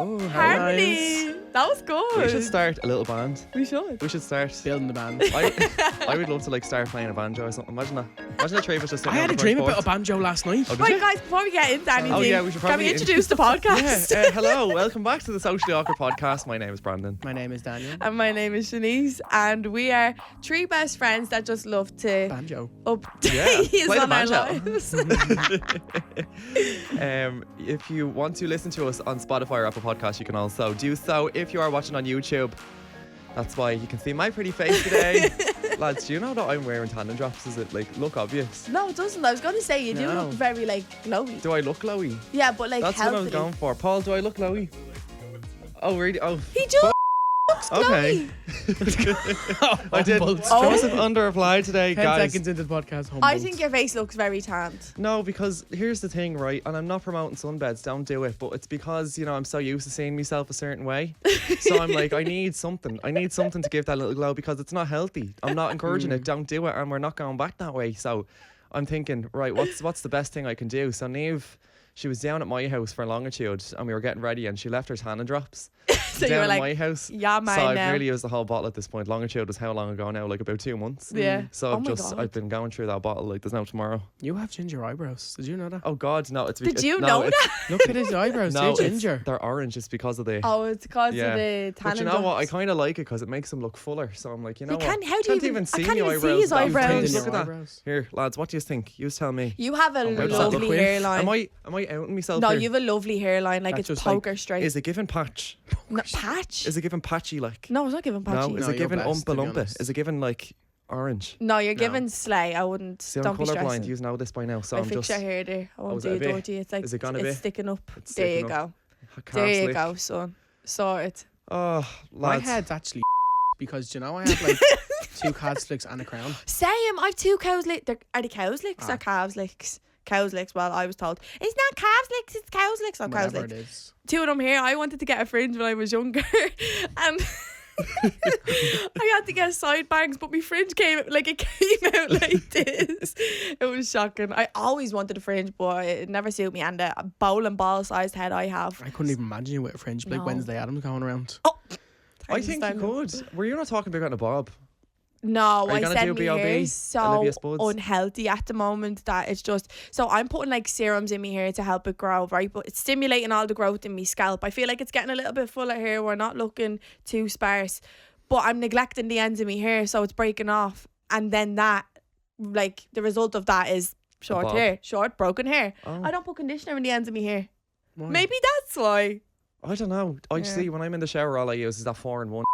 Oh, Harmony. nice. That was good. We should start a little band. We should. We should start Building the band. I would love to like start playing a banjo or something. Imagine that. Imagine a three of us just I sitting had on a the dream front about a porch. banjo last night. Oh, did Right, you? guys, before we get into anything, yeah, we should can we probably introduce the podcast? Yeah, hello, welcome back to the Socially Awkward Podcast. My name is Brandon. My name is Daniel. And my name is Shanice, and we are three best friends that just love to Banjo. update Yeah, play the on our banjo. lives. If you want to listen to us on Spotify or Apple Podcasts, you can also do so. If you are watching on YouTube, that's why you can see my pretty face today. Lads, do you know that I'm wearing tandem drops? Does it look obvious? No, it doesn't. I was going to say you do No. look very glowy. Do I look glowy? Yeah, but That's healthy. what I was going for. Paul, do I look glowy? Oh, really? Oh, He just looks okay. glowy. I did. Humbled. Joseph under-applied today, 10 guys. seconds into the podcast. Humbled. I think your face looks very tanned. No, because here's the thing, right? And I'm not promoting sunbeds, don't do it. But it's because, I'm so used to seeing myself a certain way. So I'm like, I need something. I need something to give that little glow because it's not healthy. I'm not encouraging it. Don't do it. And we're not going back that way. So I'm thinking, right, what's the best thing I can do? So Neve, she was down at my house for longitude and we were getting ready and she left her tanning drops. So you down were at like, my house. yeah, man, So I've now. really used the whole bottle at this point. Longitude was how long ago now? Like about 2 months. Yeah. So Oh my God. I've been going through that bottle like there's no tomorrow. You have ginger eyebrows. Did you know that? Oh God, no! Did you know that? Look at his eyebrows. No, They're it's- ginger. they're orange. It's because of the. Oh, it's because Yeah. of the But tannin you know what? I drops. kind of like it because it makes them look fuller. So I'm like, you know You what? can't- how do Can't you even- I see can't my even see eyebrows. his Look at eyebrows. that. Look Look at that. eyebrows. Here, lads, what do you think? You tell me. You have a where does that look lovely with? hairline. Am I outing myself? No, here? you have a lovely hairline. Like That's it's just like- poker straight. Is it given patch? No, patch? Is it given patchy like? No, it's not giving patchy. No. Is No, it you're given blessed, to be umpa lumpa? honest. Is it given like orange? No, you're No. giving slay. I wouldn't. See, I'm Don't be colourblind. stressing. You know this by now, so I I'm fix just. your hair there. I won't is do it a it bit? dirty. It's like Is it gonna it's be? sticking up. It's There you sticking up. go. I can't There you sleep. go, son. Sort. Oh, My lads. head's actually because I have like 2 calves licks and a crown. Same. I've 2 cows licks. Are they cows licks or calves licks? Cows licks. Well, I was told it's not calves licks. It's cows licks. Not cows Whatever licks. it is. 2 of them here. I wanted to get a fringe when I was younger, and I had to get side bangs, but my fringe came out like this. It was shocking. I always wanted a fringe, but it never suited me. And the bowling ball sized head I have. I couldn't even imagine you with a fringe. Like No. Wednesday Adams going around. Oh, I think you could. Were you not talking about getting a bob? No, Are you I gonna said do my B.O.B. hair is so Olivia Spuds? unhealthy at the moment that it's just. So I'm putting like serums in my hair to help it grow, right? But it's stimulating all the growth in my scalp. I feel like it's getting a little bit fuller here. We're not looking too sparse, but I'm neglecting the ends of my hair, so it's breaking off. And then that, like the result of that is short bob. hair, short broken hair. Oh. I don't put conditioner in the ends of my hair. Why? Maybe that's why. I don't know. I Yeah. see when I'm in the shower, all I use is that 4-in-1.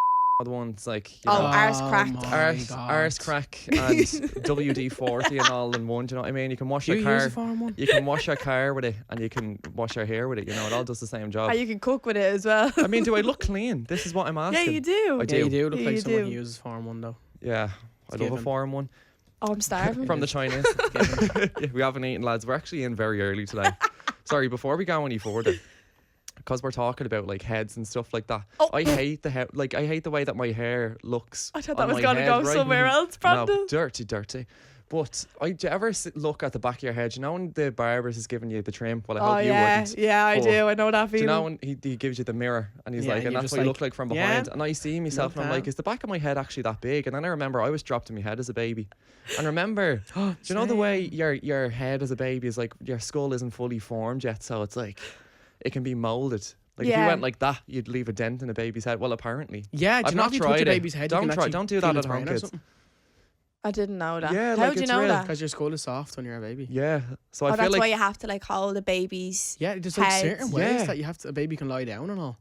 The ones like Oh, know, arse cracked. my God. arse crack and WD-40 and all in one. Do you know what I mean? You can wash Do your you use car. a farm one? You can wash your car with it, and you can wash your hair with it. You know, it all does the same job. And you can cook with it as well. I mean, do I look clean? This is what I'm Yeah, asking. you do. I do. Yeah, you do look Yeah, like you someone do. who uses farm one though. Yeah, I love a given. 4-in-1 Oh, I'm starving. from the Chinese. Yeah, we haven't eaten, lads. We're actually in very early today. Sorry, before we go any further, because we're talking about like heads and stuff like that. Oh. I hate I hate the way that my hair looks. I thought on that was my going to head, go right? somewhere else, Brandon. No, dirty. But do you ever look at the back of your head? You know when the barber's is giving you the trim? Well, I Oh hope you yeah, wouldn't. yeah, I But do. I know that Do feeling. you know when he gives you the mirror and he's Yeah, like, and and you're that's just what you like, look like from yeah, behind? And I see myself and I'm down. like, is the back of my head actually that big? And then I remember I was dropped in my head as a baby. And remember, do you know the way your head as a baby is like, your skull isn't fully formed yet, so it's like, it can be moulded. Like if you Yeah. went like that, you'd leave a dent in a baby's head. Well, apparently. Yeah, do I've you know not if you touch tried a it. baby's head, Don't you can try- actually don't do feel that its at home, brain or kids. something? I didn't know that. Yeah, How like would you it's know real. that? Because your skull is soft when you're a baby. Yeah. So I Oh, feel that's like why you have to like hold the baby's. Yeah, there's like Heads. certain ways Yeah. that you have to. A baby can lie down and all,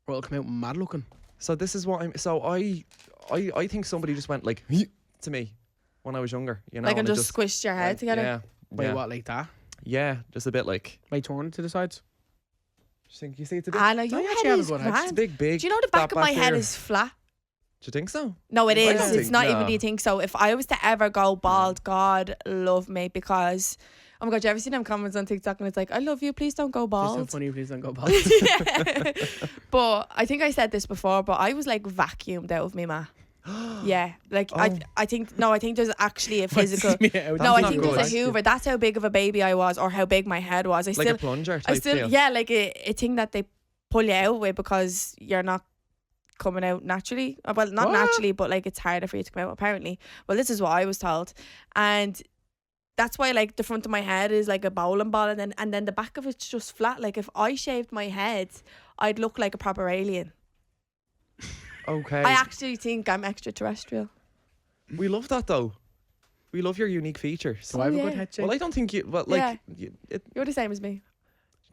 or it'll come out mad looking. So this is what I'm. So I think somebody just went like to me when I was younger. You know, Like and it just squished your head together. Yeah. Wait, yeah. what, like that? Yeah, just a bit like. By turning to the sides? Just think, you see, it's a bit. I know your you head actually have a is good head. It's grand. big. Do you know the back that of my head here. is flat? Do you think so? No, it I is. don't It's think- not even. no. Do you think so? If I was to ever go bald, God love me, because oh my God, you ever seen them comments on TikTok and it's like, I love you, please don't go Please don't bald. funny, please don't go bald. Yeah. But I think I said this before, but I was like vacuumed out of me, ma. Yeah, like Oh. I think there's actually a physical. Me out. That's No, I not think good. there's a Hoover. That's how big of a baby I was, or how big my head was. I Like still, a plunger I type still, feel. yeah, like a thing that they pull you out with because you're not coming out naturally. Well, not What? naturally, but like it's harder for you to come out apparently. Well, this is what I was told, and that's why like the front of my head is like a bowling ball, and then the back of it's just flat. Like if I shaved my head, I'd look like a proper alien. Okay. I actually think I'm extraterrestrial. We love that though. We love your unique features. Do I have a yeah. good head shape? Well, I don't think you. Well, like, You're the same as me.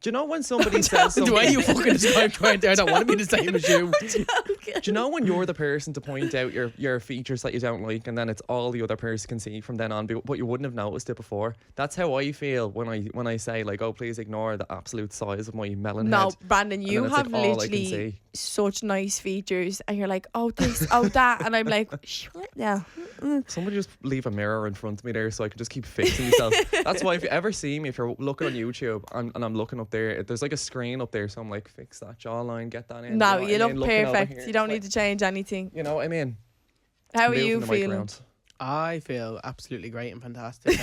do you know when somebody says The something? way you fucking described right there, I don't want to be the same as you. Do you know when you're the person to point out your features that you don't like, and then it's all the other person can see from then on, but you wouldn't have noticed it before? That's how I feel when I say like, oh, please ignore the absolute size of my melon No, head. Brandon, And you then it's have like all I can literally see. such nice features, and you're like, oh this, oh that, and I'm like, shut now. Somebody just leave a mirror in front of me there so I can just keep fixing myself. That's why if you ever see me, if you're looking on YouTube and I'm looking up there, there's like a screen up there, so I'm like, fix that jawline, get that in. No, know what you I look mean? Looking over perfect. here, You don't it's need to change anything. like, you know what I mean? How are Moving you the mic feeling? around. I feel absolutely great and fantastic.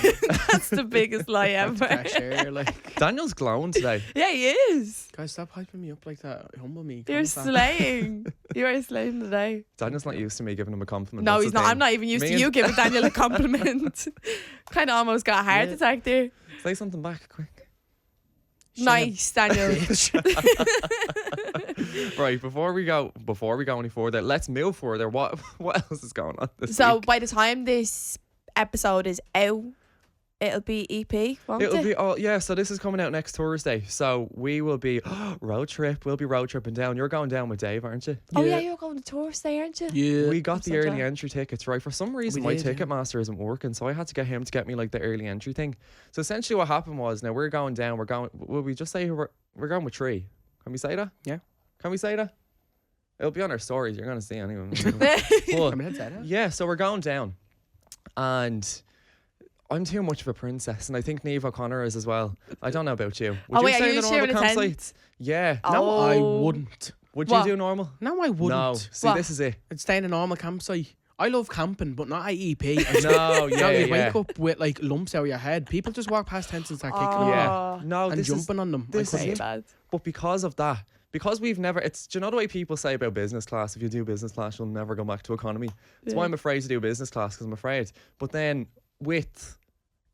That's the biggest lie ever. Fresh air, like. Daniel's glowing today. Yeah, he is. Guys, stop hyping me up like that. Humble me. Calm You're down. slaying. You are slaying today. Daniel's not used to me giving him a compliment. No, that's he's the not. thing. I'm not even used Me to and- you giving Daniel a compliment. Kind of almost got a heart Yeah. attack there. Say something back, quick. Shut up, Nice, Daniel. Right, before we go any further, let's move further. What else is going on this So week? by the time this episode is out, it'll be EP, won't It'll it? be so this is coming out next Thursday. So we will be road trip. We'll be road tripping down. You're going down with Dave, aren't you? Oh yeah, Yeah. you're going to tour today, aren't you? Yeah. We got I'm the so early jealous. entry tickets, right? For some reason, We my did, yeah. Ticketmaster isn't working, so I had to get him to get me like the early entry thing. So essentially, what happened was, now we're going down. We're going. Will we just say who we're going with 3? Can we say that? Yeah. Can we say that? It'll be on our stories. You're gonna see anyway. I But mean, that's it. yeah, so we're going down, and I'm too much of a princess, and I think Niamh O'Connor is as well. I don't know about you. Would Oh, you wait, are stay in you the normal sharing a tent? campsites? Yeah. No, I Oh. wouldn't. Would What? you do normal? No, I wouldn't. No. See, What? this is it. I'd stay in a normal campsite. I love camping, but not at EP. No, yeah, No, you yeah. wake up with like lumps out of your head. People just walk past tents and start kicking them Yeah. Oh, No, and this is. jumping on them. I this is couldn't. it. bad. But because of that, because we've never, do you know the way people say about business class? If you do business class, you'll never go back to economy. That's why I'm afraid to do business class, because I'm afraid. But then with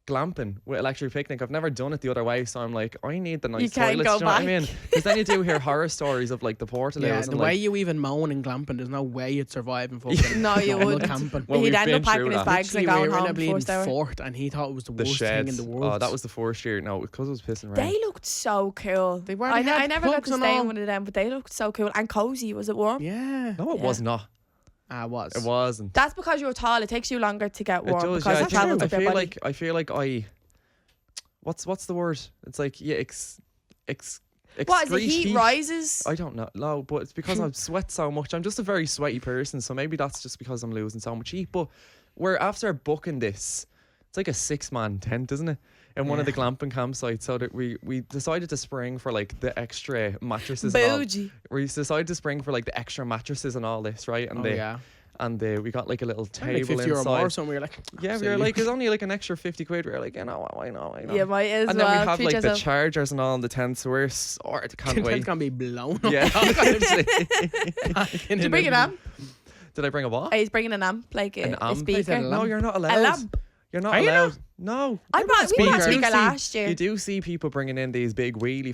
glamping, with electric picnic, I've never done it the other way, so I'm like, I need the nice You can't toilets. go Do you know what I back. mean? Because then you do hear horror stories of like the portaloos Yeah, and the way like, you even moan and glamping, there's no way you'd survive in fucking No, you normal wouldn't. camping. Well, He'd we've end been up packing through his that. bags and Literally, going we were in a home bleeding first hour. fort, and he thought it was the the worst thing sheds. in the world. Oh, that was the first year. No, because it was pissing rain. They looked so cool. They were. I They had never got plugs to and stay in all. one of them, but they looked so cool and cozy. Was it warm? Yeah. No, it Yeah. was not. I was. It wasn't. That's because you're tall. It takes you longer to get It warm does. because Yeah, it travels I up your feel body. like I. What's the word? It's like What is it? excrete Heat rises. I don't know. No, but it's because I sweat so much. I'm just a very sweaty person, so maybe that's just because I'm losing so much heat. But we're after booking this. It's like a 6-man tent, isn't it? In one of the glamping campsites, so that we decided to spring for like the extra mattresses. And all. Bougie. We decided to spring for like the extra mattresses and all this, right? And Oh, yeah. we got like a little Like table 50 euro inside. more or something. We were like, Yeah, we were like, it's only like an extra 50 quid. We were like, you know what, I know. Yeah, might as And well. then we have Treat like the yourself. chargers and all in the tent, so we're sort can't it's wait. gonna be blown up. Yeah. Did you bring an amp? Did I bring a what? He's bringing an amp, like An a amp? speaker. A No, lamp. you're not allowed. A lamp. You're not Are you allowed. No. We brought a speaker. speaker last year. You do see people bringing in these big wheelie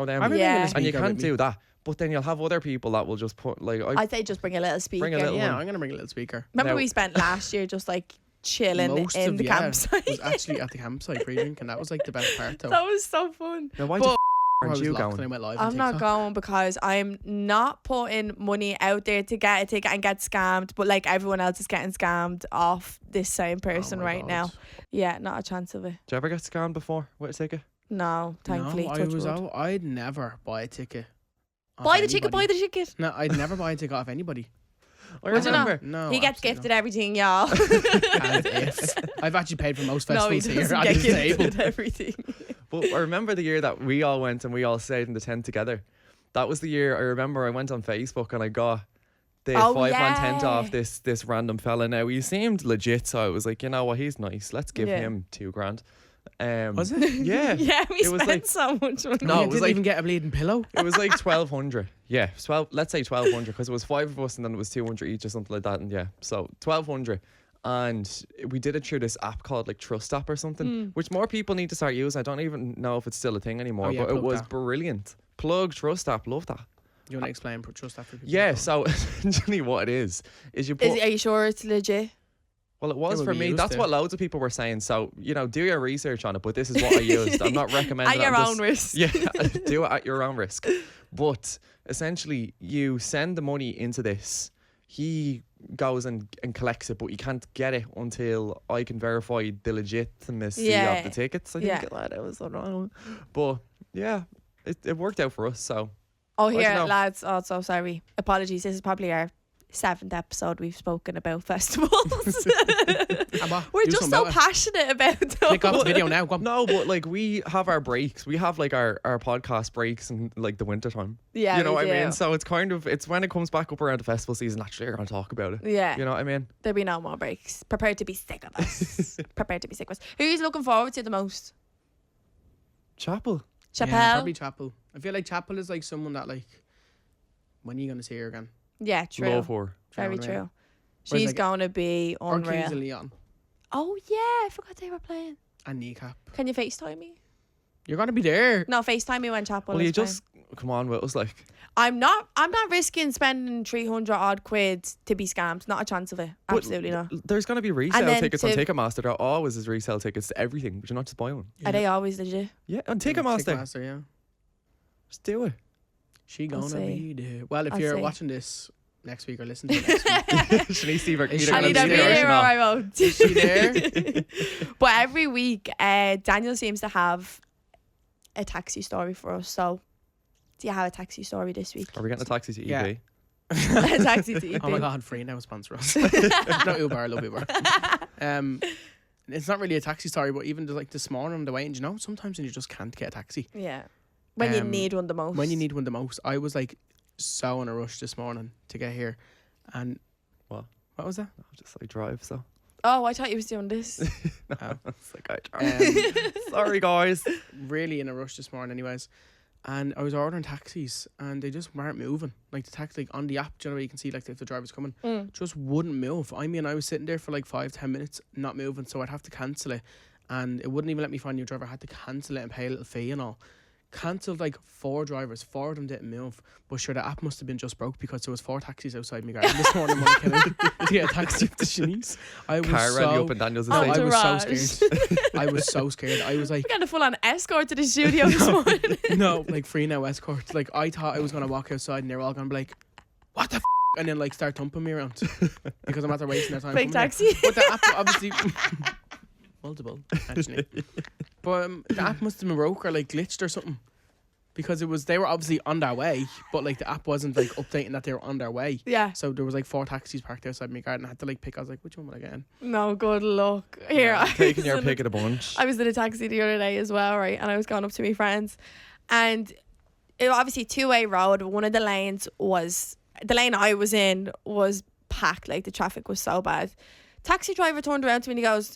them, I'm Yeah. bringing a and you speaker can't with me. do that. But then you'll have other people that will just put like I'd say just bring a little speaker. Bring a little Yeah, one. I'm gonna bring a little speaker. Remember Now- we spent last year just like chilling Most in of the campsite. was actually at the campsite pre-drinking. That was like the best part though. That was so fun. Now why But- the I aren't was you locked and I going? went live on I'm not TikTok. going because I'm not putting money out there to get a ticket and get scammed, but like everyone else is getting scammed off this same person Oh my right God. now. Yeah, not a chance of it. Did you ever get scammed before with a ticket? No, thankfully. No, I touch was wood. out. I'd never buy a ticket. off Buy the ticket, buy anybody. the ticket. No, I'd never buy a ticket off anybody. I Would you not? remember. No, He gets absolutely gifted everything, y'all. not. As if. I've actually paid for most No, he festivals here doesn't at get this table. gifted everything. But I remember the year that we all went and we all stayed in the tent together. That was the year I remember I went on Facebook and I got the Oh, 5-man tent yeah. off this random fella. Now he seemed legit, so I was like, you know what, he's nice. Let's give Yeah. him $2,000. Was it? Yeah. Yeah, we It was spent like- so much money. No, you it was didn't like- even get a bleeding pillow. It was like 1,200. Yeah, 12. Let's say 1,200 because it was 5 of us and then it was 200 each or something like that. And yeah, so 1,200. And we did it through this app called like Trust App or something, which more people need to start using. I don't even know if it's still a thing anymore, Oh, yeah, but it plug was that. brilliant. Plug Trust App, love that. You want to explain trust after people? Yeah, so essentially what it is you put. Are you sure it's legit? Well, it was Yeah, for we me. used That's it. what loads of people were saying. So, do your research on it, but this is what I used. I'm not recommending At it. your I'm own risk. Yeah, do it at your own risk. But essentially, you send the money into this. He goes and collects it, but you can't get it until I can verify the legitimacy of the tickets. I think that was wrong. But yeah, it worked out for us. So Oh, I don't here, know. lads. Oh, so sorry. Apologies. This is probably our 7th episode we've spoken about festivals. We're Do just something so about it. passionate about them. Click off the video now. Go on. no, but like we have our breaks. We have like our podcast breaks in like the winter time. Yeah, You know we what I do. meso it's when it comes back up around the festival season, naturally you're gonna talk about it. Yeah. You know what I mean? There'll be no more breaks. Prepare to be sick of us. Prepare to be sick of us. Who's looking forward to the most? Chapel. Chappelle? Yeah, probably Chapel. I feel like Chapel is like someone that like, when are you going to see her again? Yeah, true. Love her. Very You know what I mean? true. Whereas, She's like, going to be Or Kings unreal. of Leon Oh, yeah. I forgot they were playing. and Kneecap. Can you FaceTime me? You're going to be there. No, FaceTime me when Chapel Well, is you playing. just come on with us, like. I'm not risking spending 300 odd quid to be scammed. Not a chance of it. But Absolutely not. There's gonna be resale then tickets on to- Ticketmaster. There always is resale tickets to everything, but you're not just buy one. Are they always legit? Yeah, on Ticketmaster. Ticketmaster, yeah. Just do it. She I'll gonna see. be there. Well, if I'll you're see. watching this next week or listen to it next week, Shanice, Steve, Is she I gonna need be to be there? there or I won't. is she there? But every week, Daniel seems to have a taxi story for us. So, do you have a taxi story this week? Are we getting a taxi to Yeah. EB? A taxi to EP. Oh my god, free now sponsor us. Not Uber, I love Uber. It's not really a taxi story, but even just like this morning on the way, and you know, sometimes you just can't get a taxi. Yeah. When you Um, need one the most. When you need one the most, I was like so in a rush this morning to get here, and What? What was that? I'll just like drive, so. Oh, I thought you was doing this. No, Oh. it's like I drive. Sorry, guys. Really in a rush this morning, anyways. And I was ordering taxis, and they just weren't moving. Like the taxi, like on the app, do you know, you can see like if the driver's coming, just wouldn't move. I mean, I was sitting there for like 5-10 minutes, not moving, so I'd have to cancel it, and it wouldn't even let me find a new driver. I had to cancel it and pay a little fee and all. Cancelled like 4 drivers, 4 of them didn't move. But sure, the app must have been just broke because there was 4 taxis outside my garden this morning when I came out to get a taxi up to Shanice. I was Car rally so, up in Daniel's no, estate. I was so Entourage. scared. I was so scared. I was like, We got a full on escort to the studio this morning. no, like free now escort. Like I thought I was gonna walk outside and they're all gonna be like, what the f-? And then like start thumping me around because I'm after wasting their time. Fake coming here. taxi. But the app obviously multiple actually. But the app must have been broke or like glitched or something. Because they were obviously on their way, but like the app wasn't like updating that they were on their way. Yeah. So there was like 4 taxis parked outside my garden. I had to like pick. I was like, which one will I get in? No, good luck. Here, I Taking was your in pick of the bunch. I was in a taxi the other day as well, right? And I was going up to my friends, and it obviously 2-way road. One of the lanes was the lane I was in was packed. Like the traffic was so bad. Taxi driver turned around to me and he goes,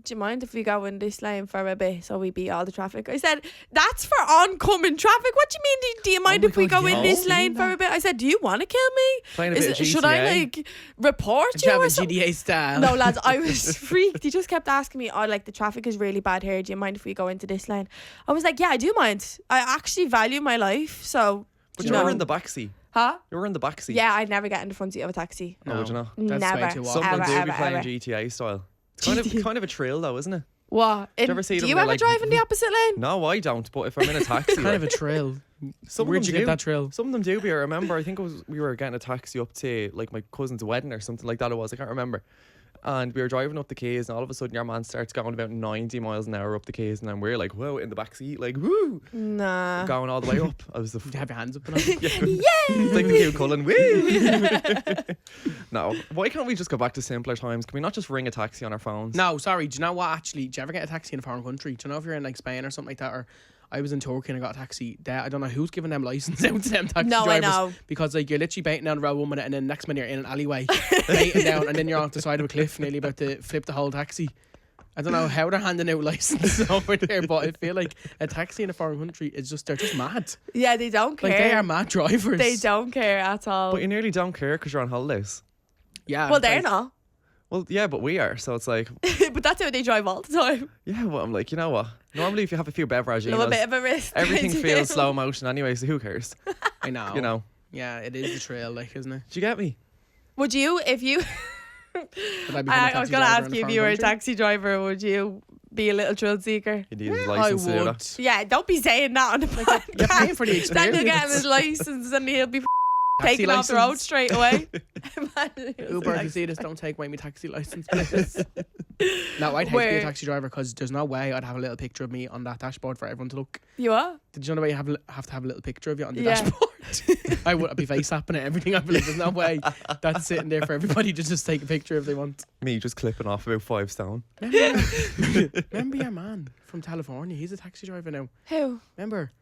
"Do you mind if we go in this lane for a bit so we beat all the traffic?" I said, "That's for oncoming traffic. What do you mean? Do you mind my if we God, go in yeah. this I've lane seen for a that. bit?" I said, "Do you want to kill me? Playing a bit of GTA. Should I like report Did you you have or a something?" GTA style? No, lads, I was freaked. He just kept asking me, "Oh, like the traffic is really bad here. Do you mind if we go into this lane?" I was like, "Yeah, I do mind. I actually value my life, so." But you you know. were in the backseat. Huh? You were in the backseat. Yeah, I'd never get in the front seat of a taxi. No, would you not? That's way Never. too wild. Some of them Ever, do be ever, playing ever. GTA style. It's kind of a thrill though, isn't it? What? ever see Do them you where, ever like, drive in the opposite lane? No, I don't. But if I'm in a taxi, Kind of a trail. some Where'd of you them get do. that trail? Some of them do. But I remember, I think it was we were getting a taxi up to like my cousin's wedding or something like that. It was. I can't remember. And we were driving up the quays, and all of a sudden, your man starts going about 90 miles an hour up the quays, and then we're like, "Whoa!" in the back seat, like, "Woo!" Nah. going all the way up. I was the Did you have your hands up and all? It's like the cute Cullen. Woo! No, why can't we just go back to simpler times? Can we not just ring a taxi on our phones? No, sorry. Do you know what? Actually, do you ever get a taxi in a foreign country? Do you know if you're in like Spain or something like that? Or I was in Turkey and I got a taxi there. I don't know who's giving them license out to them taxi No, drivers. I know. Because like you're literally baiting down the road 1 minute and then next minute you're in an alleyway baiting down and then you're off the side of a cliff nearly about to flip the whole taxi. I don't know how they're handing out licenses over there, but I feel like a taxi in a foreign country is just, they're just mad. Yeah, they don't care. Like, they are mad drivers. They don't care at all. But you nearly don't care because you're on holidays. Yeah. Well, it's they're like, not. Well, yeah, but we are. So it's like, But that's how they drive all the time. yeah, well, I'm like, you know what? Normally, if you have a few beverages, A little bit of a risk. everything feels slow motion anyway, so who cares? I know. You know. Yeah, it is the trail, like, isn't it? Did you get me? Would you, if you... Would I become a I was taxi going to driver ask in a you if foreign you were a country? taxi driver, would you be a little thrill seeker? You need his I license to do would. that. Yeah, don't be saying that on the podcast. You're paying for the Then he'll get experience. his license and he'll be Taxi taken off the road license. straight away. Imagine he was Uber, if like- you see this, don't take away my taxi license, please. No, I'd hate to be Where- a taxi driver because there's no way I'd have a little picture of me on that dashboard for everyone to look. You are? Did you know the way you have to have a little picture of you on the Yeah. dashboard? I'd be face apping it, everything. I'd be like, there's no way that's sitting there for everybody to just take a picture if they want. Me just clipping off about 5 stone. Remember your man from California? He's a taxi driver now. Who? Remember?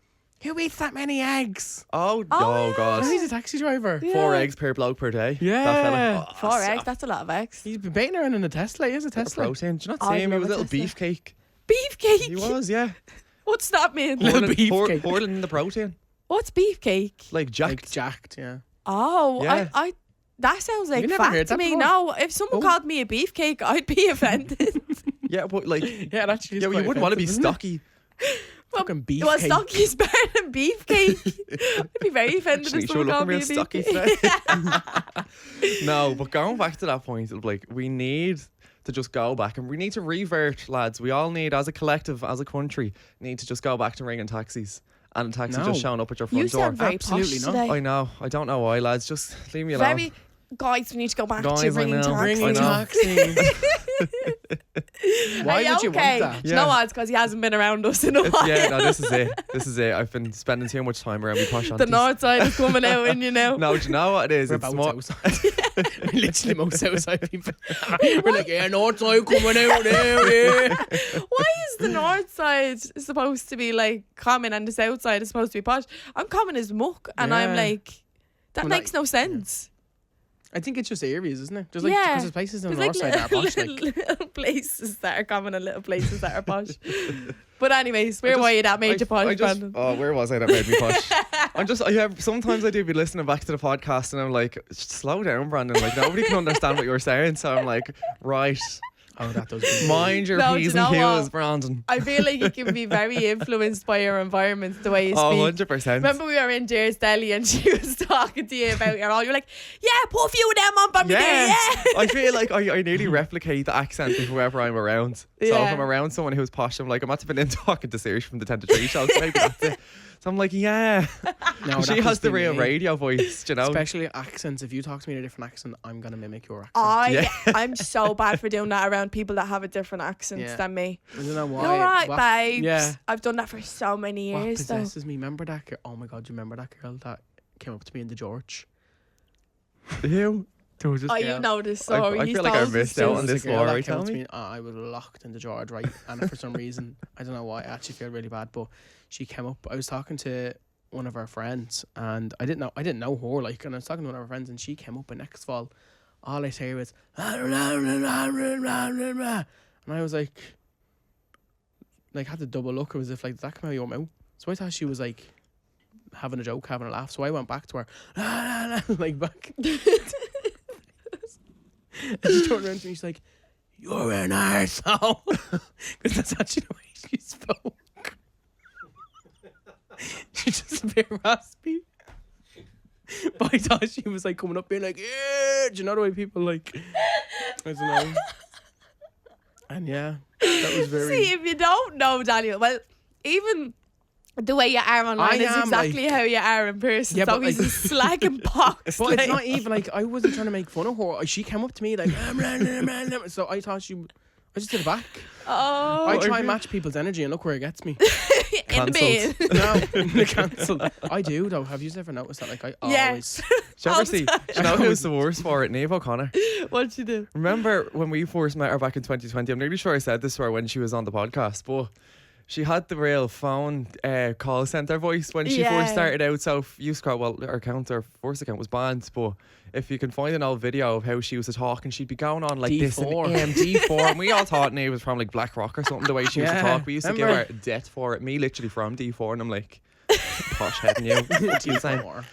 Who eats that many eggs? Oh, Oh, God. Oh, he's a taxi driver. Yeah. 4 eggs per bloke per day. Yeah. That fella. Oh, 4 so- eggs, that's a lot of eggs. He's been baiting around in a Tesla. He has a bit of Tesla. protein. Did you not Oh, see I him? He was a love little a Tesla. beefcake. Beefcake? He was, yeah. What's that mean? Little Pouring- beefcake. pouring in the protein. What's beefcake? Like jacked. Like jacked, yeah. Oh, Yeah. I that sounds like You never fat heard to that me. before? No, if someone Oh. called me a beefcake, I'd be offended. Yeah, but like, Yeah, it actually is yeah, well, you quite wouldn't want to be offensive, isn't it? stocky. Fucking beefcake. Well, stocky is better than beefcake. I'd be very offended if Shanice, someone you're called looking me a real stocky beefcake. today. No, but going back to that point, like, we need to just go back and we need to revert, lads. We all need, as a collective, as a country, need to just go back to ringing taxis. And a taxi No. just showing up at your front You door. sound very Absolutely posh not. today. I know. I don't know why, lads. Just leave me alone. Very guys, we need to go back Guys, to I ringing know. taxis. Ringing I know. taxis. Why Are you would you okay? want that? Do you know what? It's because he hasn't been around us in a while. Yeah, no, this is it. This is it. I've been spending too much time around me posh The aunties. north side is coming out, and you know. No, do you know what it is? We're It's about more. outside. Literally most outside people. We're like, yeah, north side coming out now, yeah. Why is the north side supposed to be like common and the south side is supposed to be posh? I'm common as muck, and I'm Yeah. like, that Well, makes no sense. I think it's just areas, isn't it? Just like, Yeah. because there's places on the There's north like side that are posh. little, Like, little places that are common and little places that are posh. But anyways, where just- were you that made you posh, Brandon? Oh, where was I that made me posh? Sometimes I do be listening back to the podcast and I'm like, slow down, Brandon. Like, nobody can understand what you're saying. So I'm like, right, oh, that does. mind your No, do P's you and know Q's, what? Brandon. I feel like you can be very influenced by your environment, the way you Oh, speak. 100%. Remember we were in Dear's Deli and she was talking to you about your all. You're like, yeah, put a few of them on me there, yeah. I feel like I nearly replicate the accent of whoever I'm around. So if Yeah. I'm around someone who's posh, I'm like, I must have been in talking to Serge from the 10 to 3 show. So maybe that's it. So I'm like, yeah. No, She that has must the be real me. radio voice, you know? Especially accents. If you talk to me in a different accent, I'm gonna mimic your accent. Yeah. I'm so bad for doing that around people that have a different accent Yeah. than me. I don't know why. You're right, what, babes. Yeah. I've done that for so many What years though. possesses me? Remember that girl? Oh my god, do you remember that girl that came up to me in the George? Who? There was this Oh, girl. you know this I story. feel He's like I told us missed too. out There on was a this girl that story. came Tell up to me. me. I was locked in the George, right? And for some reason, I don't know why, I actually feel really bad, but she came up. I was talking to one of our friends, and I didn't know her, like, and I was talking to one of our friends, and she came up, and next of all I say was, and I was like had to double look. It was if like, did that come out of your mouth? So I thought she was like having a joke, having a laugh. So I went back to her, like back. And she turned around to me, she's like, "You're an arsehole." Because that's actually the way she spoke. She's just a bit raspy. But I thought she was like coming up being like, "Yeah." Do you know the way people like, I don't know. And yeah, that was very... See, if you don't know Daniel, well, even the way you are online I is am, exactly like- how you are in person. Yeah, so but, he's like- a slag and pox. But like. it's not even like, I wasn't trying to make fun of her. She came up to me like, so I thought I just did it back. Oh, I try and match people's energy and look where it gets me. in the bin. No, cancel. I do though. Have you ever noticed that? Like I Yeah. always. Do you ever see? Do you know who's the worst for it? Niamh O'Connor. What'd you do? Remember when we first met her back in 2020? I'm nearly sure I said this to her when she was on the podcast, but She had the real phone call centre voice when she Yeah. first started out. So if you scroll, well, her first account was banned, but if you can find an old video of how she used to talk, and she'd be going on like this in D4. D4, and we all thought it was from like Black Rock or something, the way she used to Yeah. talk. We used to give Remember? her death for it. Me literally from D4, and I'm like, posh head and you. What are you saying? D4.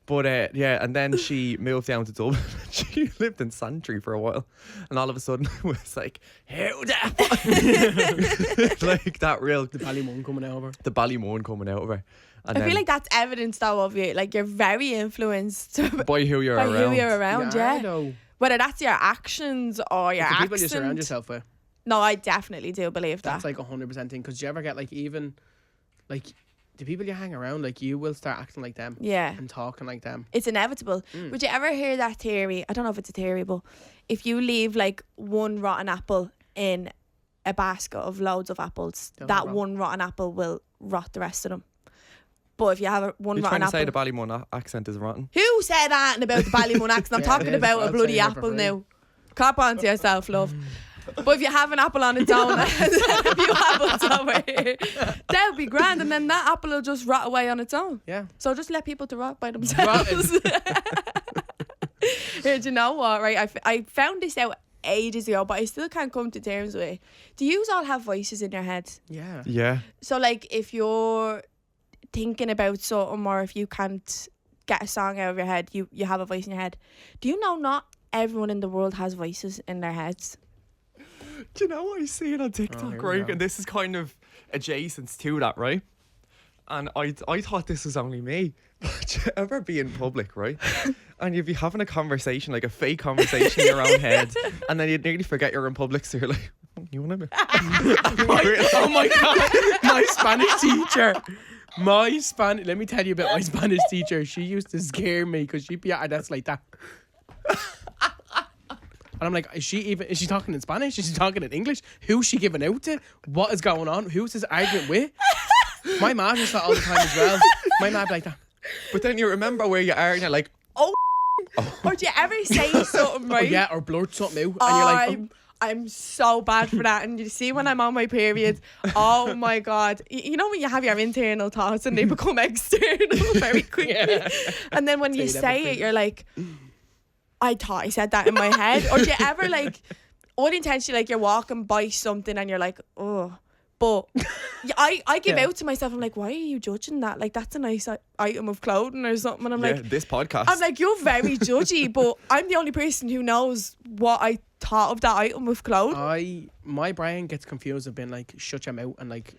But yeah, and then she moved down to Dublin. She lived in Santry for a while, and all of a sudden it was like, how the like that real The Ballymun coming over. the Ballymun coming out of her. And I feel then like that's evidence though of you. Like you're very influenced by who you're by around. who you're around. Yeah, Yeah. though. Whether that's your actions or your The people accent. you surround yourself with. No, I definitely do believe that. That's like 100% thing. Because do you ever get like even like the people you hang around, like you will start acting like them Yeah. and talking like them. It's inevitable. Mm. Would you ever hear that theory? I don't know if it's a theory, but if you leave like one rotten apple in a basket of loads of apples, They'll that rot. one rotten apple will rot the rest of them. But if you have one You're rotten trying to say apple, the Ballymun accent is rotten. who said that about the Ballymun accent? I'm Yeah, talking it is. about a I'll bloody say it for apple free. now. Cop on to yourself, love. But if you have an apple on its own, there's a few apples over here, that would be grand, and then that apple will just rot away on its own. Yeah. So just let people to rot by themselves. Here, do you know what? Right, I found this out ages ago, but I still can't come to terms with it. Do you all have voices in your head? Yeah. Yeah. So, like, if you're thinking about something, or if you can't get a song out of your head, you have a voice in your head. Do you know not everyone in the world has voices in their heads? Do you know what I see it on TikTok, here we right? go. And this is kind of adjacent to that, right? And I thought this was only me. But you ever be in public, right? And you'd be having a conversation, like a fake conversation in your own head, and then you'd nearly forget you're in public, so you're like, oh, you want to be? Oh my god, my Spanish teacher. Let me tell you about my Spanish teacher. She used to scare me because she'd be at that's like that. And I'm like, is she talking in Spanish? Is she talking in English? Who's she giving out to? What is going on? Who's this argument with? My mom does that all the time as well. My mom like that. But then you remember where you are, and you're like, Or do you ever say something, Oh right? yeah, or blurt something out, and you're like, I'm so bad for that. And you see when I'm on my period, oh my God. You know when you have your internal thoughts and they become external very quickly? Yeah. And then when you Say say everything. it, you're like, I thought I said that in my head. Or do you ever like, unintentionally, like you're walking by something and you're like, oh. But I give Yeah. out to myself, I'm like, why are you judging that? Like, that's a nice item of clothing or something. And I'm yeah, like, this podcast. I'm like, you're very judgy, but I'm the only person who knows what I thought of that item of clothing. my brain gets confused of being like, shut your mouth and like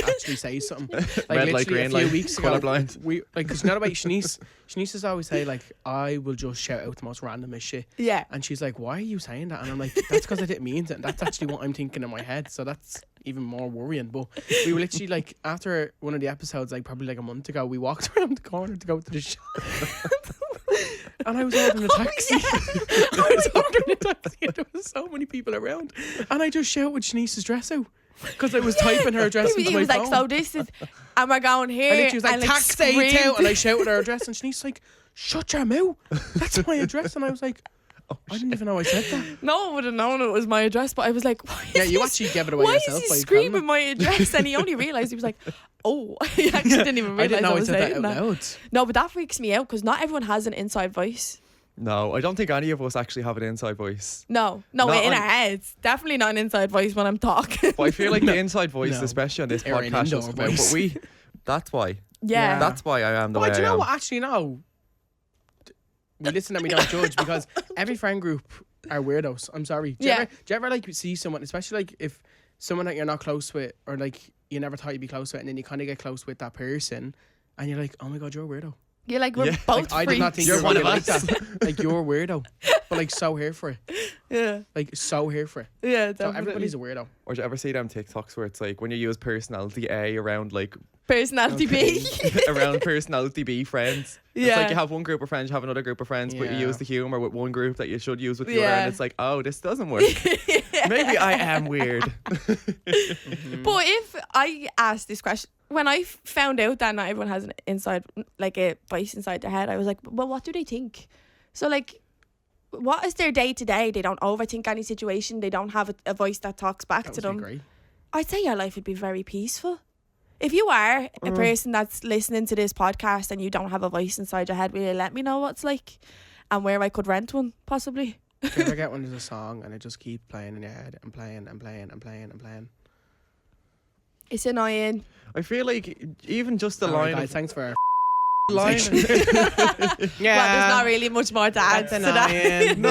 actually say something. Like Red light, literally green a few light, weeks ago, colourblind. we like because you know about Shanice used to always say like, I will just shout out the most randomest shit. Yeah. And she's like, why are you saying that? And I'm like, that's because I didn't mean it. And that's actually what I'm thinking in my head. So that's even more worrying. But we were literally like, after one of the episodes, like probably like a month ago, we walked around the corner to go to the shop. And I was ordering a taxi. I was ordering a taxi and there was so many people around. And I just shouted Shanice's dress out. Because I was typing her address into He my was phone. like, so this is, and we're going here. And then she was like, and, taxi screamed. out. And I shouted her address. And Shanice's like, shut your mouth. That's my address. And I was like, I didn't even know I said that. No one would have known it was my address, but I was like, why is Yeah, you he- actually gave it away why yourself. is by he telling screaming me. my address? And he only realised, he was like, oh, he actually didn't even I realise didn't know I was said that saying out that. loud. No, but that freaks me out because not everyone has an inside voice. No, I don't think any of us actually have an inside voice. No, Not in on- our heads. Definitely not an inside voice when I'm talking. But I feel like the inside voice, No. especially on this Or an podcast, indoor is about, voice. but that's why. Yeah. That's why I am the But way do you I know am. what? Actually, no. We listen and we don't judge because every friend group are weirdos. I'm sorry. Do you ever like see someone, especially like if someone that you're not close with or like you never thought you'd be close with, and then you kind of get close with that person, and you're like, oh my god, you're a weirdo. You're like, we're Yeah. both Like, I did not think You're you were one gonna of be like us. that. Like you're a weirdo, but like so here for it. Yeah. Like so here for it. Yeah, So definitely. everybody's a weirdo. Or do you ever see them TikToks where it's like when you use personality A around like Personality B. around personality B friends? It's Yeah. like you have one group of friends, you have another group of friends, but you Yeah. use the humour with one group that you should use with the other, Yeah. and it's like, oh, this doesn't work. Maybe I am weird. But if I asked this question, when I found out that not everyone has an inside, like a voice inside their head, I was like, well, what do they think? So like, what is their day to day? They don't overthink any situation. They don't have a voice that talks back That to would be them. great. I'd say your life would be very peaceful. If you are a person that's listening to this podcast and you don't have a voice inside your head, will you let me know what it's like and where I could rent one, possibly? Do you ever get when there's a song and it just keeps playing in your head and playing and playing and playing and playing? It's annoying. I feel like even just the Alright, line guys, thanks for line. Well, there's not really much more to add to that. No,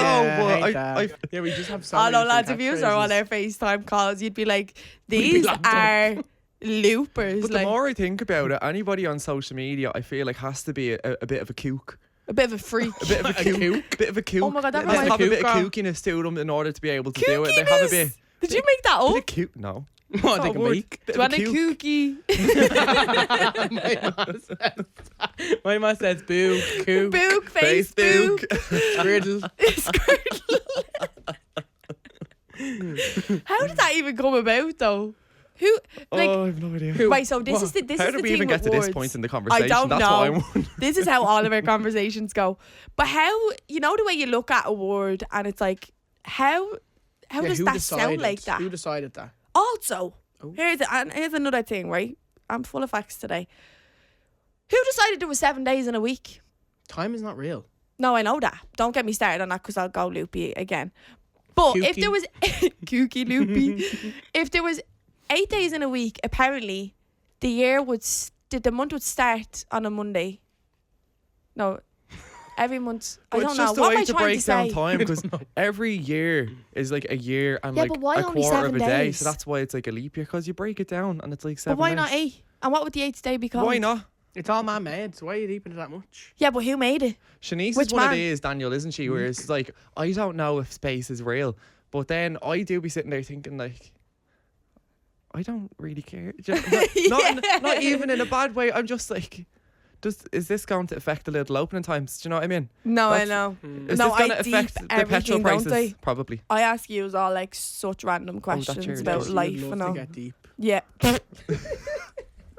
but yeah, we just have so Oh many no, different lads, if you are on catchphrases. our FaceTime calls, you'd be like, We'd be these locked up. are loopers. But like, the more I think about it, anybody on social media, I feel like has to be a bit of a kook. a bit of a freak. A bit of a kook. Bit of a kook. Oh my God, that They have reminds a bit of me- kookiness to them in order to be able to do it. They have a bit. Did you make that Bit up? of kook. No. What they Not a can word. make. Bit Do you of want a kook. kooky? My mom says boo, coo, Book, Facebook. scriddle. How did that even come about though? Who like Oh, I have no idea. right, so this is the How is did the we thing even with get to this words. point in the conversation? don't That's what I know. want. This is how all of our conversations go. But how, you know, the way you look at a word and it's like, how does who that decided? sound like that? Who decided that? Also, Oh. here's another thing, right? I'm full of facts today. Who decided there was 7 days in a week? Time is not real. No, I know that. Don't get me started on that because I'll go loopy again. But if Kooky. there was kooky loopy, if there was 8 days in a week, apparently the month would start on a Monday. No, every month. I But don't it's know. just a What am way I to trying break to down say? time because every year is like a year and Yeah, like but why a only quarter of 7 a day. days? So that's why it's like a leap year because you break it down and it's like 7 But why days. not 8? And what would the 8th day be called? Why not? It's all man-made, so why are you deeping it that much? Yeah, but who made it? Shanice Which is one of man? these, Daniel, isn't she? Where it's like, I don't know if space is real. But then I do be sitting there thinking like, I don't really care. Not even in a bad way. I'm just like, is this going to affect the little opening times? Do you know what I mean? No, That's- I know. Is No, this going I to deep affect the petrol everything, don't prices? I? Probably. I ask you all like such random that's questions yours. about Yes, you life love and to all. get deep. Yeah.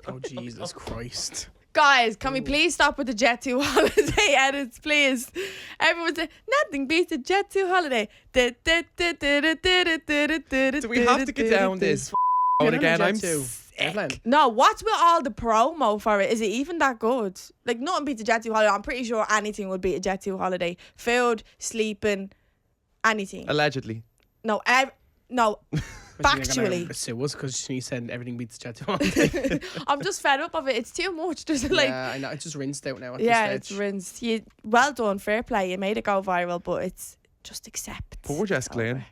Oh Jesus Christ! Guys, can we please stop with the Jet 2 holiday edits, please? Everyone say, nothing beats a Jet 2 holiday. Do Do we have to get down this Get road on a again? Jet I'm too. sick. Airplane. No, what's with all the promo for it? Is it even that good? Like, nothing beats a Jet 2 holiday. I'm pretty sure anything would beat a Jet 2 holiday. Food, sleeping, anything. Allegedly. No, no. Factually. Sue us because she said everything beats Jet 2. I'm just fed up of it. It's too much. There's like, Yeah, I know. It's just rinsed out now. At yeah, this it's stage. rinsed. Well done, fair play. You made it go viral, but it's just accept. Poor Jess It's Glynn. over.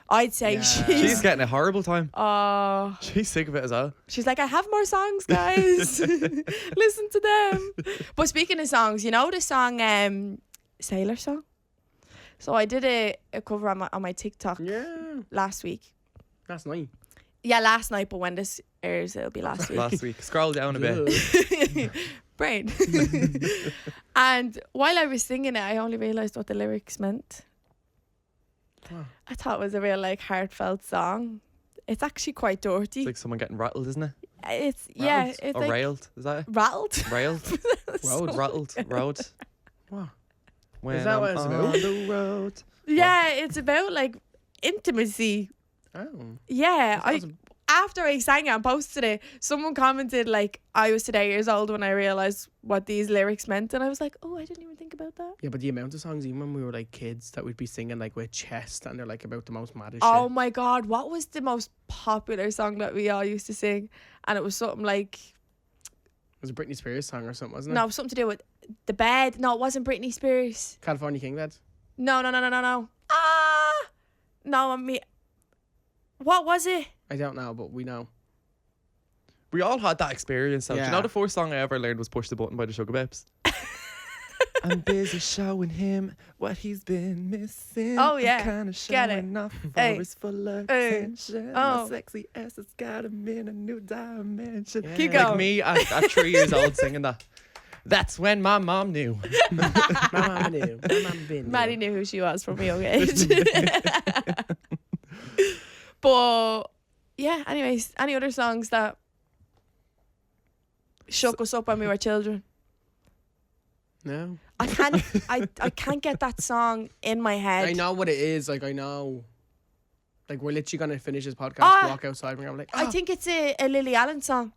I'd say Yeah. She's getting a horrible time. Oh, She's sick of it as well. she's like, I have more songs, guys. Listen to them. But speaking of songs, you know the song Sailor Song? So I did a cover on my TikTok Yeah, last week. that's nice. Yeah, last night, but when this airs, it'll be last week. Last week. Scroll down a bit. Brain. And while I was singing it, I only realised what the lyrics meant. Wow. I thought it was a real like heartfelt song. It's actually quite dirty. It's like someone getting rattled, isn't it? It's yeah, Rattled? it's Or like railed. Is that it? rattled. Railed? Road. Rattled. Road. Wow. When that I'm what it's on about? the road. Yeah, it's about like intimacy. Oh. Yeah, That's after I sang it and posted it, someone commented like I was today years old when I realised what these lyrics meant, and I was like, oh, I didn't even think about that. Yeah, but the amount of songs, even when we were like kids, that we'd be singing like with chest, and they're like about the most maddest Oh shit. my god, what was the most popular song that we all used to sing? And it was something like It was a Britney Spears song or something, wasn't it? no, something to do with the bed. No, it wasn't Britney Spears. California King Bed. No. Ah, no, I mean, what was it? I don't know, but we know. We all had that experience. So do you Yeah. know the first song I ever learned was Push the Button by the Sugar Babes? I'm busy showing him what he's been missing. Oh, yeah. Kind of Get it. showing off for Hey. his full Hey. attention. Oh. My sexy ass has got him in a new dimension. Yeah. Keep Like going. me at 3 years old singing that. That's when my mom knew. My mama knew. My mama been Maddie knew who she was from a young age. But yeah, anyways, any other songs that shook us up when we were children? No. I can't get that song in my head. I know what it is. Like, I know. Like, we're literally going to finish this podcast, Ah, walk outside, and I'm like, I think it's a Lily Allen song.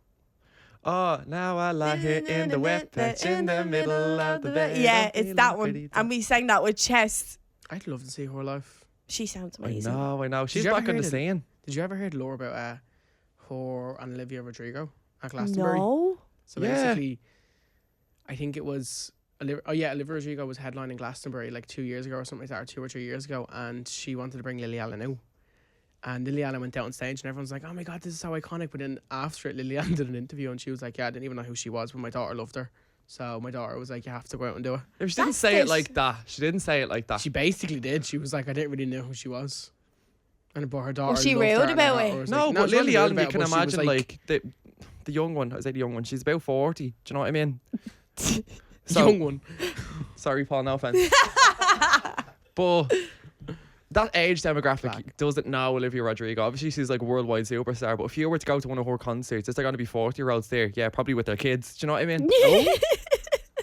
Oh, now I lie here in the wet patch in the middle of the bed. Yeah, I'm it's feeling that one. pretty And we sang that with chest. I'd love to see her live. She sounds I amazing. know. She's you ever back on the heard it? scene. Did you ever hear Laura about her and Olivia Rodrigo at Glastonbury? No. So Yeah. basically, I think it was Olivia Rodrigo was headlining Glastonbury like 2 years ago or something like that, or 2 or 3 years ago, and she wanted to bring Lily Allen out. And Lily Allen went out on stage, and everyone's like, "Oh my god, this is so iconic!" But then after it, Lily Allen did an interview, and she was like, "Yeah, I didn't even know who she was, but my daughter loved her." So my daughter was like, "You have to go out and do it." If she didn't say it like that. She didn't say it like that. She basically did. She was like, "I didn't really know who she was." And but her daughter Was she loved her, rude and her about daughter it? was No, like, but she wasn't Lily rude Allen, about you it, can but she was imagine like the young one. I said the young one. She's about 40. Do you know what I mean? young one. Sorry, Paul. No offense. But that age demographic Black. doesn't know Olivia Rodrigo. Obviously, she's like a worldwide superstar. But if you were to go to one of her concerts, is there going to be 40-year-olds there? Yeah, probably with their kids. Do you know what I mean?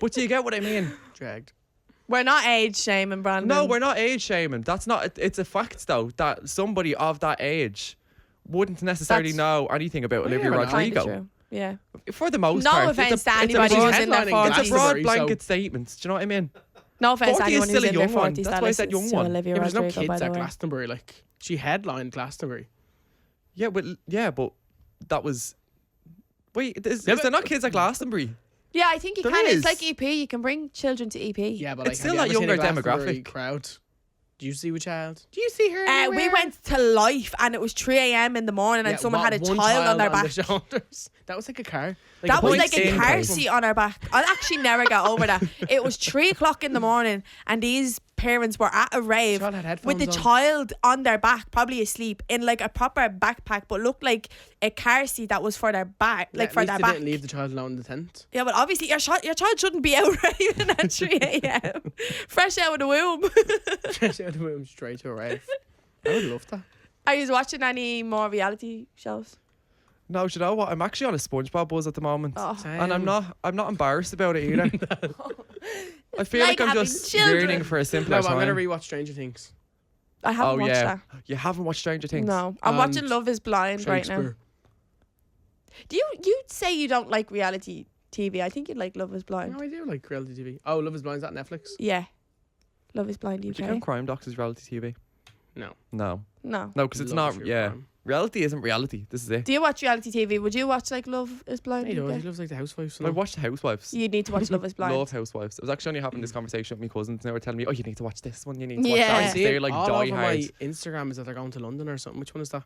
But do you get what I mean? Dragged. We're not age shaming, Brandon. No, we're not age shaming. That's not. It's a fact though that somebody of that age wouldn't necessarily That's- know anything about Well, Olivia yeah, well, Kinda Rodrigo. true. Yeah. For the most No part, offense to it's anybody a who's broad, in their headlining 40s. it's a broad Glastonbury, blanket so- statement. Do you know what I mean? No offense to 40 is anyone still who's a in their young one. 40s. That's that why I said listens young to one. Olivia Yeah, but there's no Rodrigo, by kids the at way. Glastonbury. Like she headlined Glastonbury. Yeah, but that was. Wait, is Yeah, there not kids at Glastonbury? Yeah, I think you There can. is. It's like EP. You can bring children to EP. Yeah, but It's like, still have you that ever seen a younger Glastonbury demographic. crowd. Do you see a child? Do you see her? We anywhere? went to Life and it was 3 a.m. in the morning and Yeah, someone what, had a one child on their back. the shoulders. That was like a car. That was like a in car place. seat on our back. I'll actually never get over that. It was 3 o'clock in the morning and these parents were at a rave Child had with the headphones on. child on their back, probably asleep, in like a proper backpack, but looked like a car seat that was for their back, like At for least their they back. didn't leave the child alone in the tent. Yeah, but obviously your child shouldn't be out raving at 3 a.m. fresh out of the womb. Fresh out of the womb, straight to a rave. I would love that. Are you watching any more reality shows? No, do you know what? I'm actually on a SpongeBob buzz at the moment. Oh. And I'm not embarrassed about it either. I feel Like like I'm having just children. yearning for a No, simpler but I'm gonna time. rewatch Stranger Things. I haven't watched that. You haven't watched Stranger Things? No, I'm And watching Love Is Blind right now. Shakespeare. Do you say you don't like reality TV? I think you like Love Is Blind. No, I do like reality TV. Oh, Love Is Blind, is that Netflix? Yeah, Love Is Blind Would you UK. count Crime Docs as reality TV? No. No. No. No, because it's Love not. True Yeah. Crime. Reality isn't reality. This is it. Do you watch reality TV? Would you watch like Love Is Blind He does. UK? He loves like the housewives. I watched Housewives. You need to watch Love Is Blind. Love Housewives. I was actually only having this conversation with my cousins and they were telling me, oh, you need to watch this one. You need to watch Yeah. that. I one." see They're it like all die over hard. my Instagram is that they're going to London or something. Which one is that?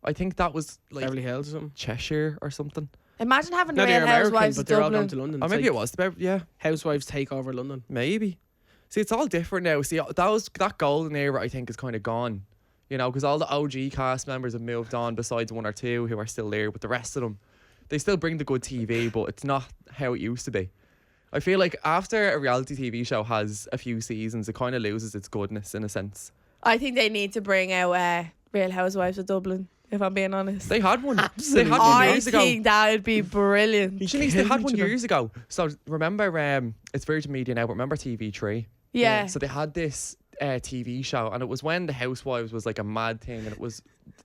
I think that was like Beverly Hills or something. Cheshire or something. Imagine having No, the they're Real American, Housewives but of they're all going Dublin. to London. Or It's maybe like it was. Yeah. Housewives take over London. Maybe. See, it's all different now. See, that golden era, I think, is kind of gone. You know, because all the OG cast members have moved on besides one or two who are still there, but the rest of them, they still bring the good TV, but it's not how it used to be. I feel like after a reality TV show has a few seasons, it kind of loses its goodness in a sense. I think they need to bring out Real Housewives of Dublin, if I'm being honest. They had one. Absolutely. They had one I years ago. think that would be brilliant. Shanice, they had one years ago. So remember, it's Virgin Media now, but remember TV3? Yeah. So they had this TV show, and it was when the Housewives was like a mad thing, and it was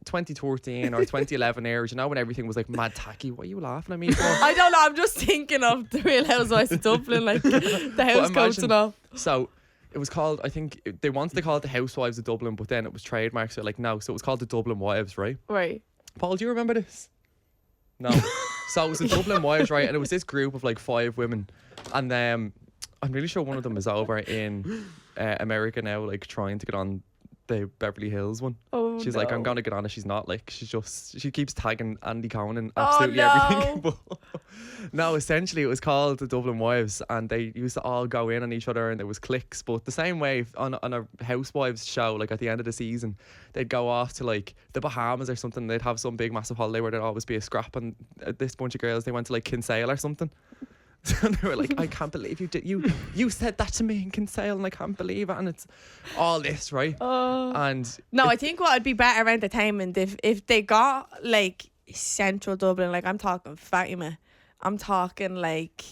2013 or 2011 era, you know, when everything was like mad tacky. What are you laughing at me for? I don't know. I'm just thinking of the Real Housewives of Dublin, like the house coats imagine- and all. So it was called, I think they wanted to call it the Housewives of Dublin, but then it was trademarked, so like no, so it was called the Dublin Wives, right? Right. Paul, do you remember this? No. So it was the Dublin Wives, right? And it was this group of like 5 women, and I'm really sure one of them is over in America now, like trying to get on the Beverly Hills one. Oh, She's no. like, I'm gonna get on it. She's not like, she keeps tagging Andy Cohen and Oh, absolutely no. everything. But no, essentially it was called the Dublin Wives, and they used to all go in on each other, and there was cliques. But the same way on a Housewives show, like at the end of the season, they'd go off to like the Bahamas or something. They'd have some big massive holiday where there'd always be a scrap, and this bunch of girls, they went to like Kinsale or something. And they were like, I can't believe you said that to me in Kinsale, and I can't believe it. And it's all this, right? And No, I think what would be better entertainment if they got like central Dublin, like I'm talking Fatima, I'm talking like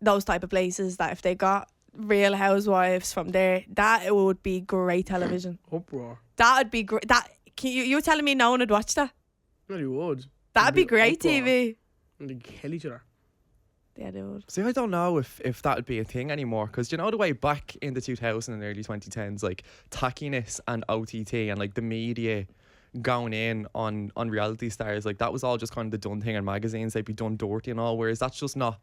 those type of places, that if they got Real Housewives from there, that it would be great television. Uproar. That would be great. That you telling me no one would watch that? No, you would. That'd be It'd great uproar. TV. and they kill each other. Yeah, they would. See, I don't know if that would be a thing anymore, because you know the way back in the 2000s and early 2010s, like tackiness and OTT and like the media going in on reality stars, like that was all just kind of the done thing in magazines. They'd be done dirty and all, whereas that's just not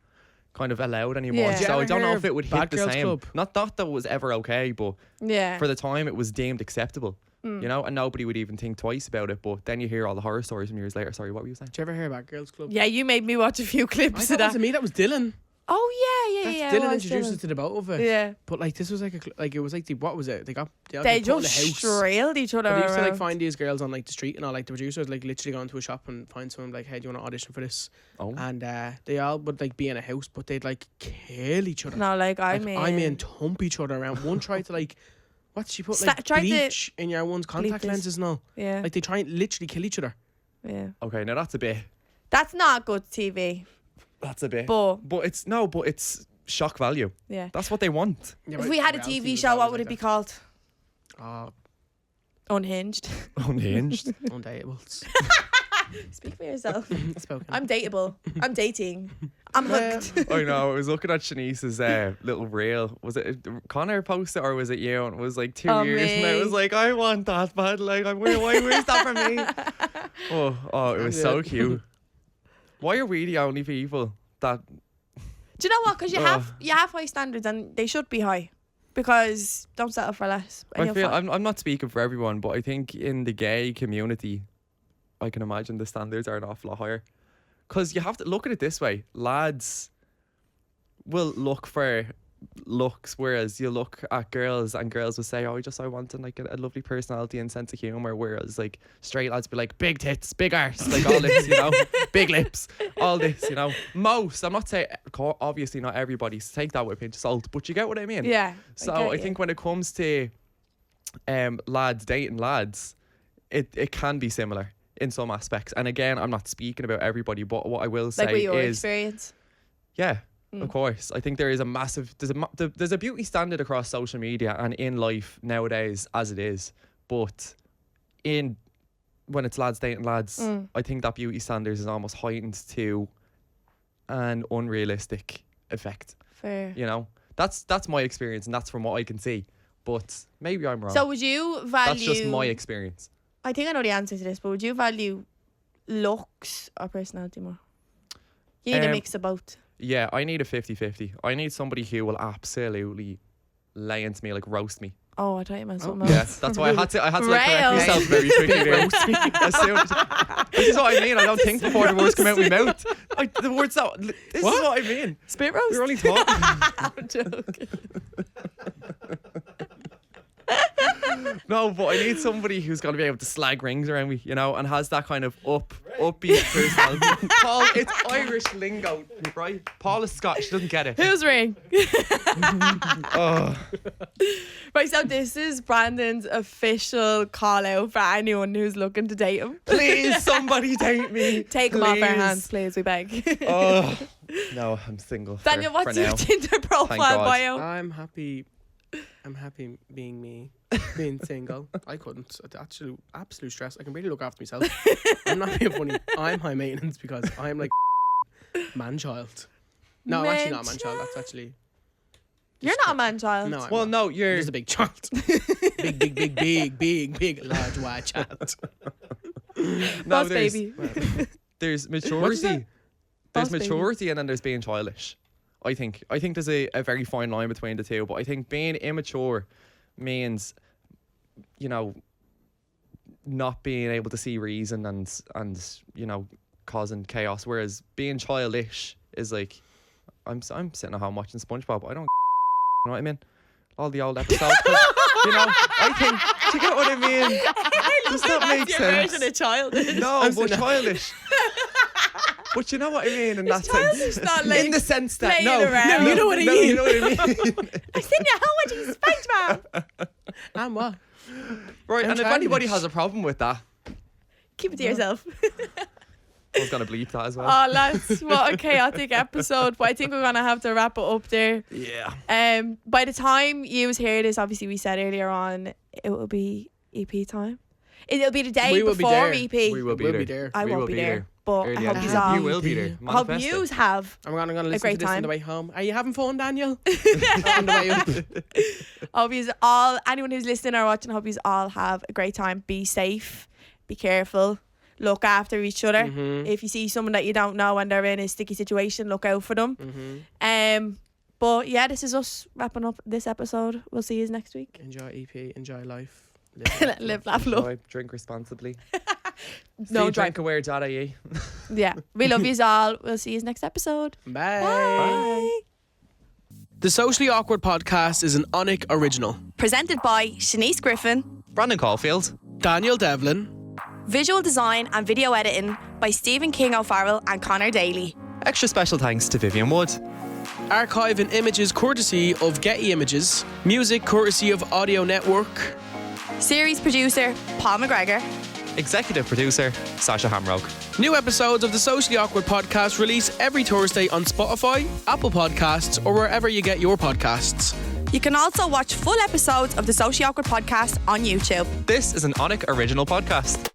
kind of allowed anymore. Yeah. Did you So I ever don't know hear if it would of hit Bad the Girls same. Club? Not that was ever okay, but Yeah. for the time it was deemed acceptable. You know, and nobody would even think twice about it. But then you hear all the horror stories from years later. Sorry, what were you saying? Did you ever hear about Girls Club? Yeah, you made me watch a few I clips thought of that that. wasn't me. That was Dylan. Oh yeah, That's yeah. Dylan it was introduced Dylan. us to the both of it. Yeah. But like this was like it was like what was it? They all They got put in just the house. trailed each other But they used to like around. find these girls on like the street and all. Like the producers like literally go into a shop and find someone like, hey, do you want to audition for this? Oh, And they all would like be in a house, but they'd like kill each other. No, like I Like, mean, thump each other around. One tried to like, what she put Tried like to bleach in your one's contact this. lenses and all. yeah, Like they try and literally kill each other. yeah. okay. Now that's a bit. That's not good TV, That's a bit. but But it's shock value. yeah. That's what they want. Yeah, If but we had a reality TV was show, always what would like it be that. called? Oh, Unhinged. Unhinged. undateables. Speak for yourself. Spoken. I'm dateable. I'm dating. I'm hooked. I know. I was looking at Shanice's little reel. Was it Connor posted or was it you? And it was like 2 Oh, years, and I me. was like, I want that, but like, where's that from me? Oh, it was so Yeah. cute. Why are we the only people that? Do you know what? Because you Ugh. have high standards and they should be high. Because don't settle for less. and I you'll feel find- I'm not speaking for everyone, but I think in the gay community, I can imagine the standards are an awful lot higher. Because you have to look at it this way: lads will look for looks, whereas you look at girls and girls will say, "Oh, I want like a lovely personality and sense of humor." Whereas like straight lads be like, "Big tits, big arse," like all this, you know, big lips, all this, you know. Most, I'm not saying, obviously not everybody, so take that with a pinch of salt, but you get what I mean. yeah. So get I you. think when it comes to lads dating lads, it can be similar in some aspects. And again, I'm not speaking about everybody, but what I will say like with your is, experience. yeah, of course. I think there is a massive there's a beauty standard across social media and in life nowadays as it is. But when it's lads dating lads, I think that beauty standard is almost heightened to an unrealistic effect. Fair. You know, that's my experience, and that's from what I can see. But maybe I'm wrong. So would you value? That's just my experience. I think I know the answer to this, but would you value looks or personality more? You need a mix of both. Yeah, I need a 50-50. I need somebody who will absolutely lay into me, like roast me. Oh, I thought you meant something Yeah, else. that's why I had to like, Rail. correct myself very quickly there. As soon this is what I mean. I don't think before the words come out of my mouth. The words out. This is what I mean. Spit roast. We're only talking. I'm joking. No, but I need somebody who's going to be able to slag rings around me, you know, and has that kind of upbeat personality. Paul, it's Irish lingo, right? Paul is Scottish, doesn't get it. Who's ring? Oh. Right, so this is Brandon's official call out for anyone who's looking to date him. Please, somebody date me. Take him off our Please. hands, please, we beg. Oh. No, I'm single. Daniel, what's your now. Tinder profile God. bio? I'm happy being me, being single. I couldn't. Absolute stress. I can really look after myself. I'm not being funny. I'm high maintenance because I'm like man-child. No, I'm actually not a man-child. That's actually... You're not a man child. No, I'm Well, not. no, you're. Just a big child. big, large, white child. No, Boss there's, baby. there's What'd you maturity. say? There's Boss baby. maturity and then there's being childish. I think there's a very fine line between the two, but I think being immature means, you know, not being able to see reason and you know, causing chaos, whereas being childish is like, I'm sitting at home watching SpongeBob, I don't you know what I mean, all the old episodes, 'cause, you know, I think, do you get what I mean? Does that make sense? Version of childish. No, but childish. But you know what I mean in that sense. Childish, not like in the sense that playing no, around. no, You know what I no, mean. You know what I mean. I seen you home watching SpongeBob. And what? Right, I'm and if childish. anybody has a problem with that, Keep it to yourself. I was gonna bleep that as well. Oh, lads, what a chaotic episode. But I think we're gonna have to wrap it up there. Yeah. By the time you hear this, obviously we said earlier on, it will be EP time. It'll be the day We will be before there. EP. We will be We'll there. be there. I We won't will be be there. there. But Early I hope access. you all. You will be there. I hope Manifest it. yous have. I'm gonna listen great to this on time. the way home. Are you having fun, Daniel? On the way up. Hope yous all, anyone who's listening or watching, hope yous all have a great time. Be safe. Be careful. Look after each other. Mm-hmm. If you see someone that you don't know and they're in a sticky situation, look out for them. Mm-hmm. But yeah, this is us wrapping up this episode. We'll see you next week. Enjoy EP. Enjoy life. Live, laugh, love. Enjoy, drink responsibly. No drink drink. aware.ie. Yeah, we love yous all. We'll see you next episode. Bye. Bye. The Socially Awkward podcast is an Onic original. Presented by Shanice Griffin. Brandon Caulfield. Daniel Devlin. Visual design and video editing by Stephen King O'Farrell and Connor Daly. Extra special thanks to Vivian Wood. Archive and images courtesy of Getty Images. Music courtesy of Audio Network. Series producer Paul McGregor. Executive producer Sasha Hamrock. New episodes of the Socially Awkward podcast release every Thursday on Spotify, Apple Podcasts, or wherever you get your podcasts. You can also watch full episodes of the Socially Awkward podcast on YouTube. This is an Onic original podcast.